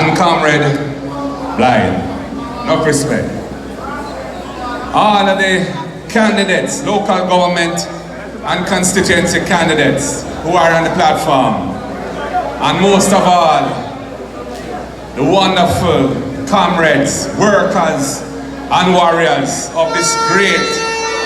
and Comrade Blind. Enough respect. All of the candidates, local government and constituency candidates who are on the platform, and most of all, the wonderful comrades, workers and warriors of this great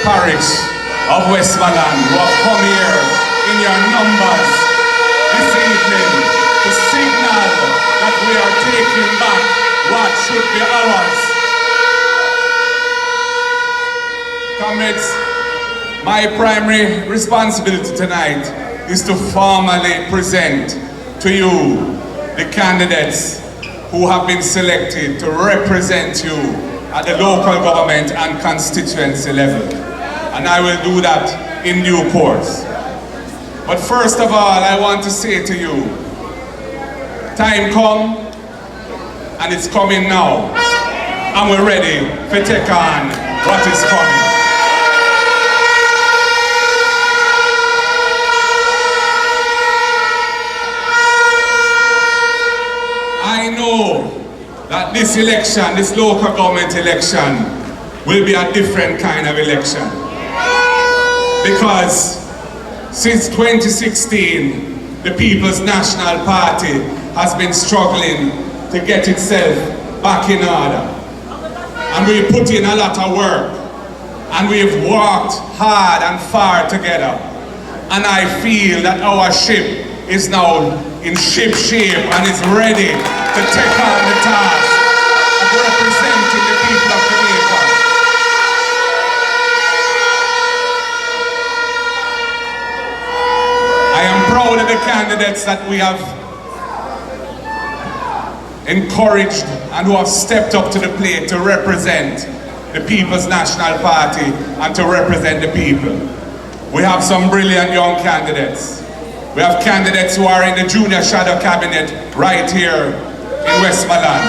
parish of Westmoreland who have come here in your numbers this evening to signal that we are taking back what should be ours. Comrades, my primary responsibility tonight is to formally present to you the candidates who have been selected to represent you at the local government and constituency level. And I will do that in due course. But first of all, I want to say to you, time come, and it's coming now, and we're ready to take on what is coming. I know that this election, this local government election, will be a different kind of election. Because since 2016, the People's National Party has been struggling to get itself back in order. And we've put in a lot of work. And we've worked hard and far together. And I feel that our ship is now in ship shape and is ready to take on the task of representing the people of Jamaica. I am proud of the candidates that we have encouraged and who have stepped up to the plate to represent the People's National Party and to represent the people. We have some brilliant young candidates. We have candidates who are in the junior shadow cabinet right here in Westmoreland.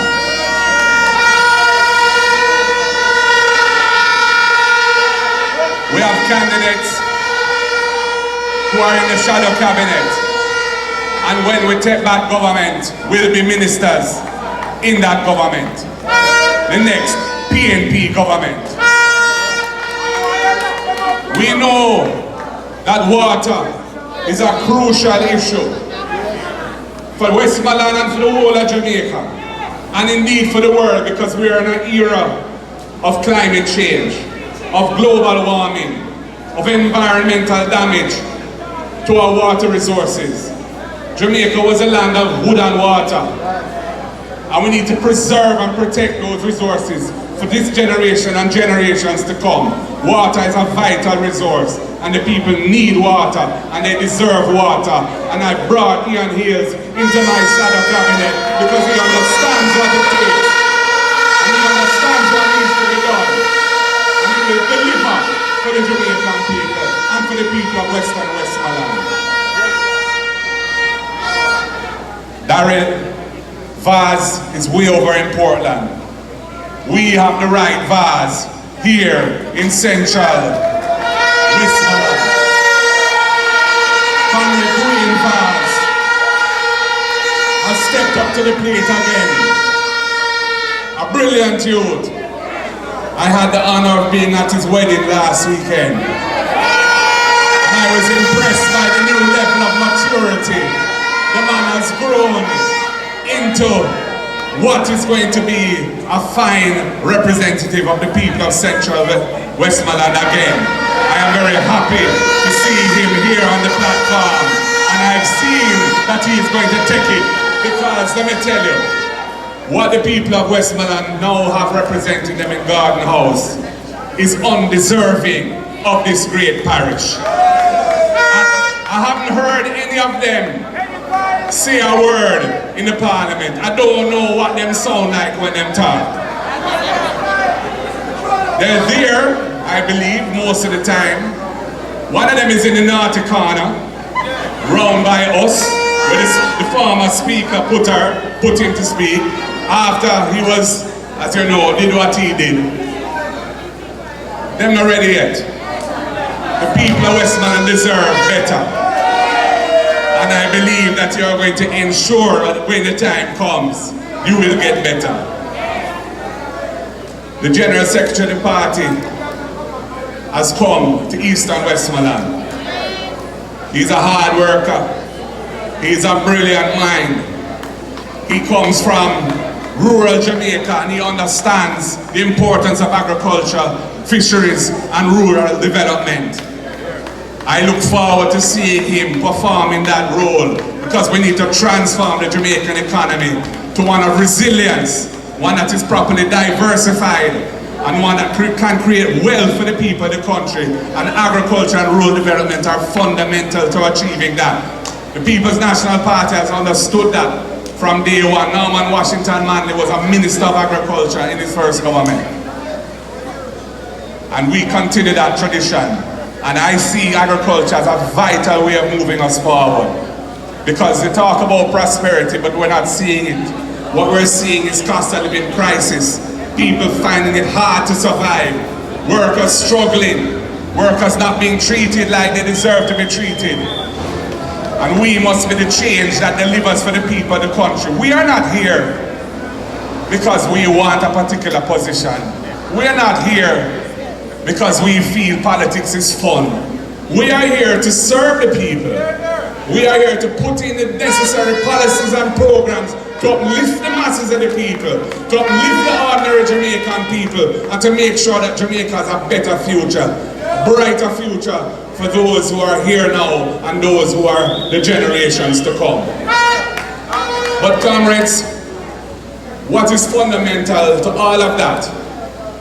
We have candidates who are in the shadow cabinet, and when we take back government, we'll be ministers in that government. The next PNP government. We know that water is a crucial issue for Westmoreland and for the whole of Jamaica, and indeed for the world, because we are in an era of climate change, of global warming, of environmental damage to our water resources. Jamaica was a land of wood and water, and we need to preserve and protect those resources for this generation and generations to come. Water is a vital resource, and the people need water, and they deserve water. And I brought Ian Hayes into my shadow cabinet because he understands what it takes, and he understands what needs to be done, and he will deliver for the Jamaican people and for the people of Western Westmoreland. Darrell, vase is way over in Portland. We have the right vase here in Central Westmoreland. Comrade Queen Vaz has stepped up to the plate again. A brilliant youth. I had the honor of being at his wedding last weekend. And I was impressed by the new level of maturity. The man has grown into what is going to be a fine representative of the people of Central Westmoreland again. I am very happy to see him here on the platform, and I've seen that he is going to take it, because let me tell you, what the people of Westmoreland now have representing them in Garden House is undeserving of this great parish. I haven't heard any of them say a word in the parliament. I don't know what them sound like when them talk. They're there, I believe, most of the time. One of them is in the naughty corner, round by us, where the former speaker put him to speak after he was, as you know, did what he did. Them not ready yet. The people of Westmoreland deserve better. And I believe that you are going to ensure that when the time comes, you will get better. The General Secretary of the party has come to Eastern Westmoreland. He's a hard worker. He's a brilliant mind. He comes from rural Jamaica and he understands the importance of agriculture, fisheries and rural development. I look forward to seeing him perform in that role because we need to transform the Jamaican economy to one of resilience, one that is properly diversified and one that can create wealth for the people of the country, and agriculture and rural development are fundamental to achieving that. The People's National Party has understood that from day one. Norman Washington Manley was a Minister of Agriculture in his first government. And we continue that tradition. And I see agriculture as a vital way of moving us forward. Because they talk about prosperity, but we're not seeing it. What we're seeing is cost of living crisis. People finding it hard to survive. Workers struggling. Workers not being treated like they deserve to be treated. And we must be the change that delivers for the people of the country. We are not here because we want a particular position. We are not here because we feel politics is fun. We are here to serve the people. We are here to put in the necessary policies and programs to uplift the masses of the people, to uplift the ordinary Jamaican people, and to make sure that Jamaica has a better future, brighter future for those who are here now and those who are the generations to come. But comrades, what is fundamental to all of that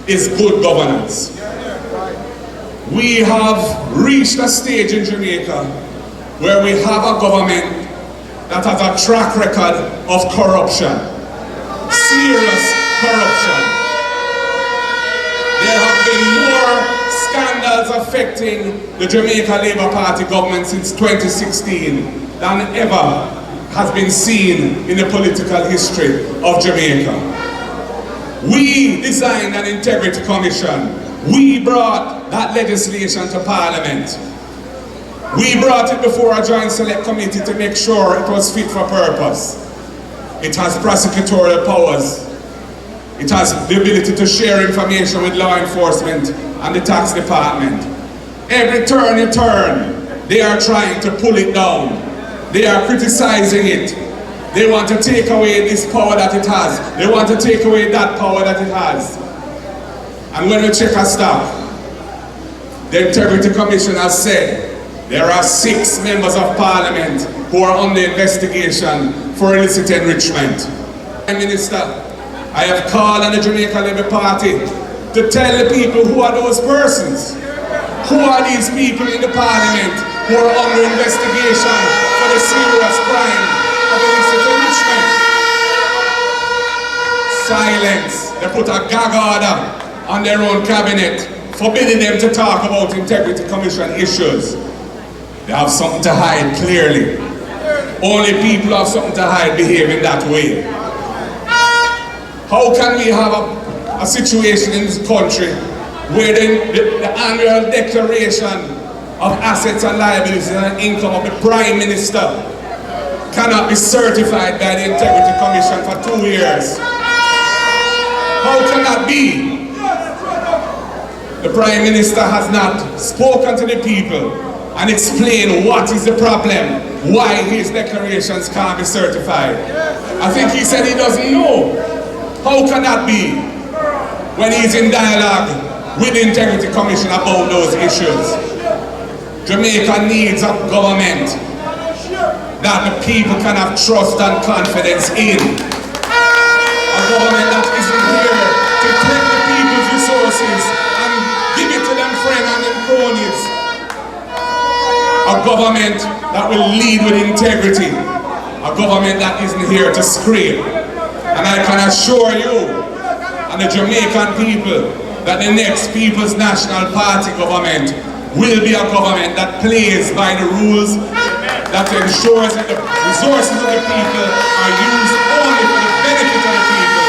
is good governance. We have reached a stage in Jamaica where we have a government that has a track record of corruption, serious corruption. There have been more scandals affecting the Jamaica Labour Party government since 2016 than ever has been seen in the political history of Jamaica. We designed an integrity commission. We brought that legislation to Parliament. We brought it before a joint select committee to make sure it was fit for purpose. It has prosecutorial powers. It has the ability to share information with law enforcement and the tax department. Every turn you turn, they are trying to pull it down. They are criticizing it. They want to take away this power that it has. They want to take away that power that it has. And when we check our staff, the Integrity Commission has said there are 6 members of Parliament who are under investigation for illicit enrichment. Prime Minister, I have called on the Jamaica Labour Party to tell the people who are those persons. Who are these people in the Parliament who are under investigation for the serious crime of illicit enrichment? Silence. They put a gag order on their own cabinet, forbidding them to talk about Integrity Commission issues. They have something to hide, clearly. Only people who have something to hide behave in that way. How can we have a situation in this country where the annual declaration of assets and liabilities and income of the Prime Minister cannot be certified by the Integrity Commission for 2 years? How can that be? The Prime Minister has not spoken to the people and explained what is the problem, why his declarations can't be certified. I think he said he doesn't know. How can that be when he's in dialogue with the Integrity Commission about those issues? Jamaica needs a government that the people can have trust and confidence in. A government that isn't here to take the people's resources and give it to them friends and them cronies. A government that will lead with integrity. A government that isn't here to scream. And I can assure you and the Jamaican people that the next People's National Party government will be a government that plays by the rules, that ensures that the resources of the people are used only for the benefit of the people,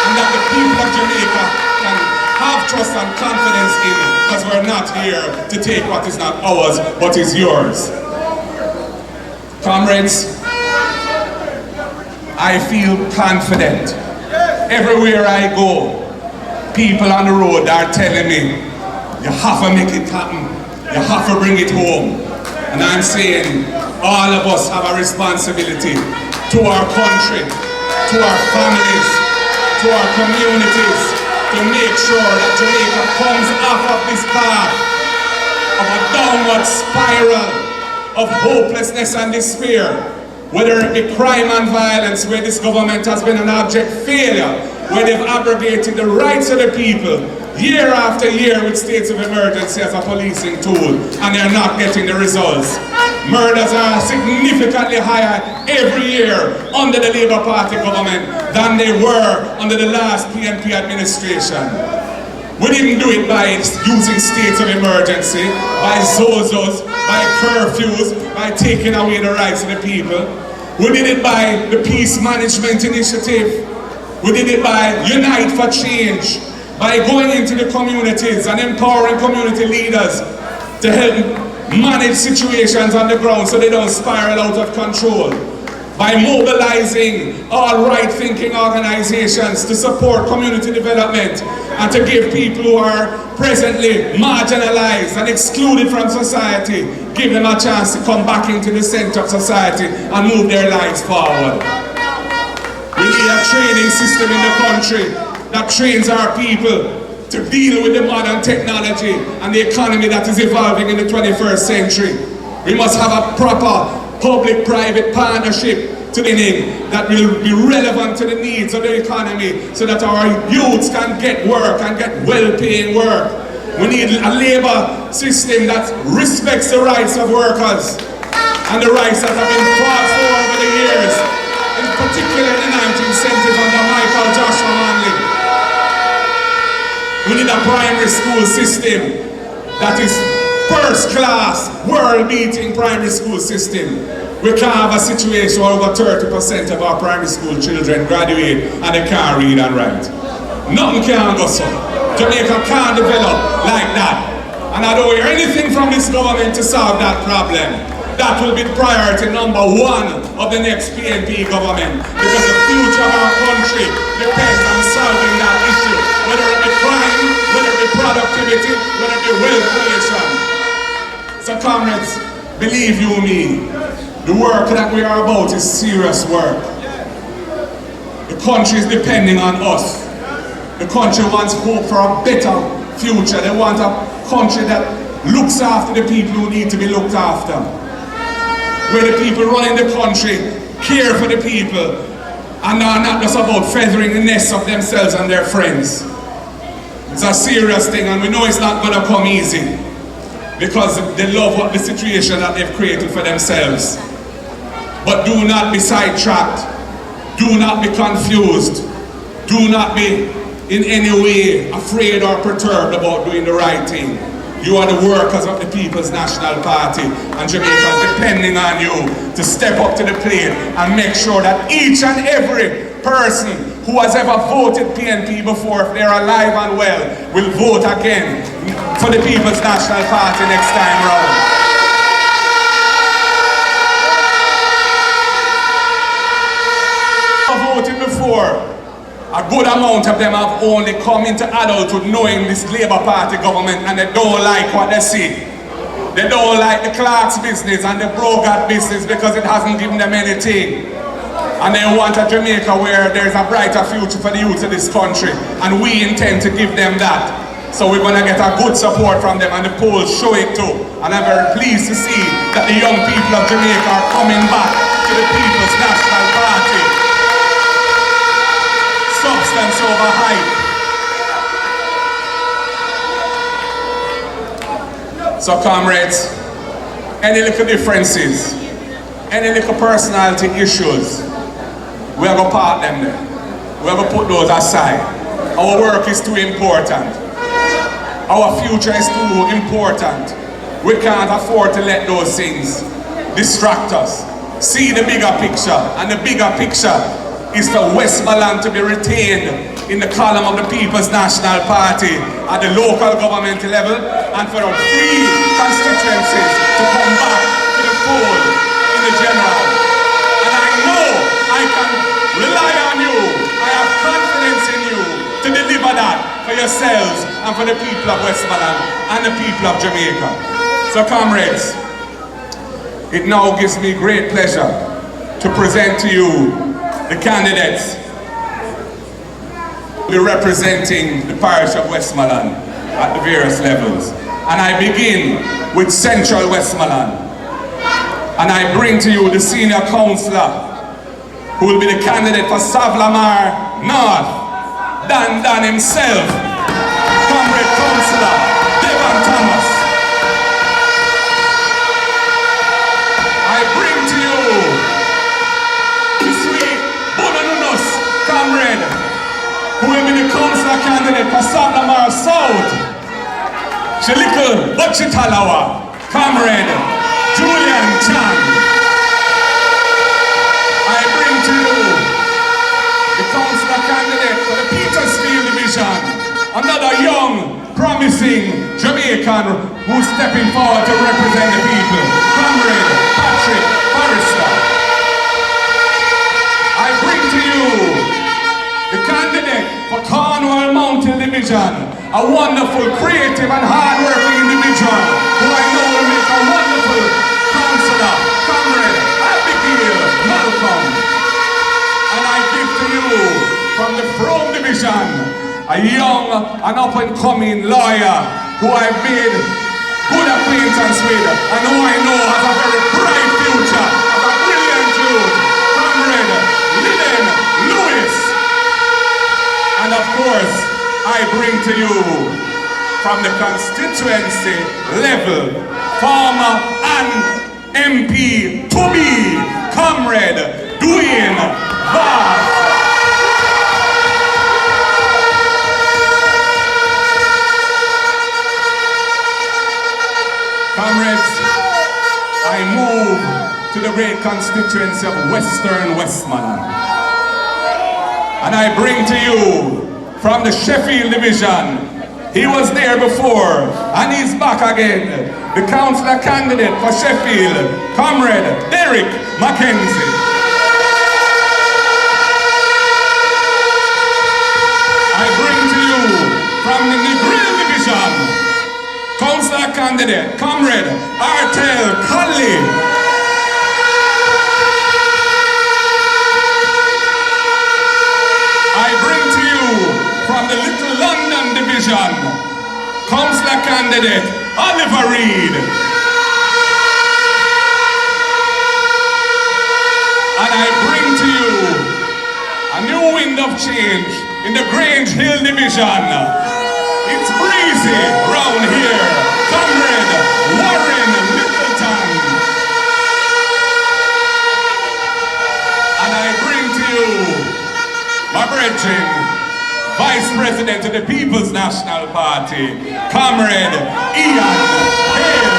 and that the people of Jamaica can have trust and confidence in it, because we're not here to take what is not ours, but is yours. Comrades, I feel confident. Everywhere I go, people on the road are telling me, you have to make it happen. You have to bring it home. And I'm saying, all of us have a responsibility to our country, to our families, to our communities, to make sure that Jamaica comes off of this path of a downward spiral of hopelessness and despair, whether it be crime and violence, where this government has been an abject failure, where they've abrogated the rights of the people year after year with states of emergency as a policing tool, and they're not getting the results. Murders are significantly higher every year under the Labour Party government than they were under the last PNP administration. We didn't do it by using states of emergency, by zozos, by curfews, by taking away the rights of the people. We did it by the Peace Management Initiative. We did it by Unite for Change, by going into the communities and empowering community leaders to help manage situations on the ground so they don't spiral out of control, by mobilizing all right-thinking organizations to support community development and to give people who are presently marginalized and excluded from society, give them a chance to come back into the center of society and move their lives forward. We need a training system in the country that trains our people to deal with the modern technology and the economy that is evolving in the 21st century. We must have a proper public-private partnership that will be relevant to the needs of the economy so that our youths can get work and get well-paying work. We need a labor system that respects the rights of workers and the rights that have been fought for over the years, in particular in the 1970s under Michael Joshua Manley. We need a primary school system that is first-class, world-beating primary school system. We can't have a situation where over 30% of our primary school children graduate and they can't read and write. Nothing can go so. Jamaica can't develop like that. And I don't hear anything from this government to solve that problem. That will be priority number one of the next PNP government, because the future of our country depends on solving that issue, whether it be crime, whether it be productivity, whether it be wealth creation. So comrades, believe you me, the work that we are about is serious work. The country is depending on us. The country wants hope for a better future. They want a country that looks after the people who need to be looked after, where the people running the country care for the people and are not just about feathering the nests of themselves and their friends. It's a serious thing, and we know it's not going to come easy, because they love what the situation that they've created for themselves. But do not be sidetracked. Do not be confused. Do not be in any way afraid or perturbed about doing the right thing. You are the workers of the People's National Party, and Jamaica is depending on you to step up to the plate and make sure that each and every person who has ever voted PNP before, if they're alive and well, will vote again for the People's National Party next time round. Voted before, a good amount of them have only come into adulthood knowing this Labour Party government, and they don't like what they see. They don't like the Clark's business and the Brogard business because it hasn't given them anything. And they want a Jamaica where there's a brighter future for the youth of this country, and we intend to give them that. So we're going to get a good support from them, and the polls show it too. And I'm very pleased to see that the young people of Jamaica are coming back to the People's National Party. Substance over hype. So comrades, any little differences, any little personality issues, we are going to park them there. We are going to put those aside. Our work is too important. Our future is too important. We can't afford to let those things distract us. See the bigger picture, and the bigger picture is for Westmoreland to be retained in the column of the People's National Party at the local government level, and for our free constituencies to come back to the fold in the general. And I know I can rely on you. I have confidence in you to deliver that for yourselves and for the people of Westmoreland and the people of Jamaica. So comrades, it now gives me great pleasure to present to you the candidates who will be representing the parish of Westmoreland at the various levels. And I begin with Central Westmoreland. And I bring to you the senior councillor who will be the candidate for Savlamar North, Dan himself, Comrade Councillor Devon Thomas. I bring to you the sweet Bonanunus comrade who will be the councillor candidate for Savlamar South, Shelikul Bachitalawa, comrade Julian Chan. I bring to you the councillor candidate for the Petersfield Division, another young, promising Jamaican who's stepping forward to represent the people, comrade Patrick Forrester. I bring to you the candidate for Cornwall Mountain Division, a wonderful, creative and hard-working individual who I know will make a wonderful councillor, comrade Abigail Malcolm. And I give to you from the Frome Division, a young and up-and-coming lawyer who I've made good acquaintance with and who I know has a very bright future, as a brilliant youth, comrade Lyden Lewis. And of course, I bring to you from the constituency level, former and MP to be, comrade Dwayne Vaz. Comrades, I move to the great constituency of Western Westmoreland. And I bring to you from the Sheffield Division, he was there before and he's back again, the councillor candidate for Sheffield, comrade Derek Mackenzie. I bring to you from the Negril Division, councillor candidate, comrade Artel Colley. I bring to you from the Little London Division, councillor candidate Oliver Reed. And I bring to you a new wind of change in the Grange Hill Division. It's breezy round here, comrade Warren Littleton. And I bring to you my brethren, Vice President of the People's National Party, comrade Ian Hale,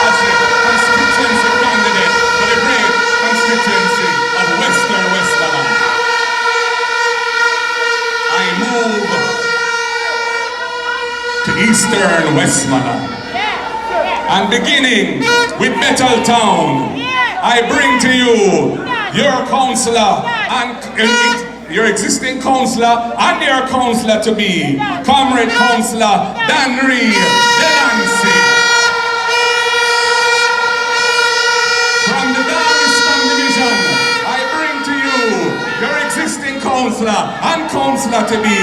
as the constituency candidate for the great constituency of Western Westmoreland. I move to Eastern Westmoreland. And beginning with Betheltown, I bring to you your councillor and your existing councillor and your councillor to be, comrade councillor Danry Delancey. From the Darlington Division, I bring to you your existing councillor and councillor to be,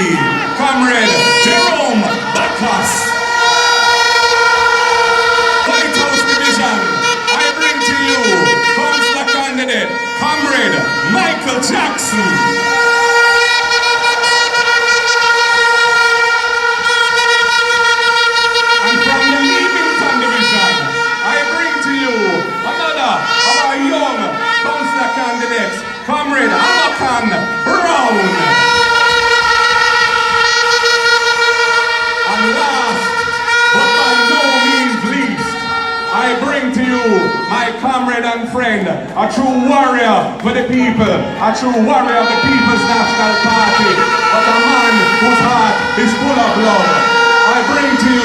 comrade Jerome Bacchus. White House Division, I bring to you councillor candidate, comrade Michael Jackson. Comrade Amakan Brown. And last, but by no means least, I bring to you my comrade and friend, a true warrior for the people, a true warrior of the People's National Party, but a man whose heart is full of love. I bring to you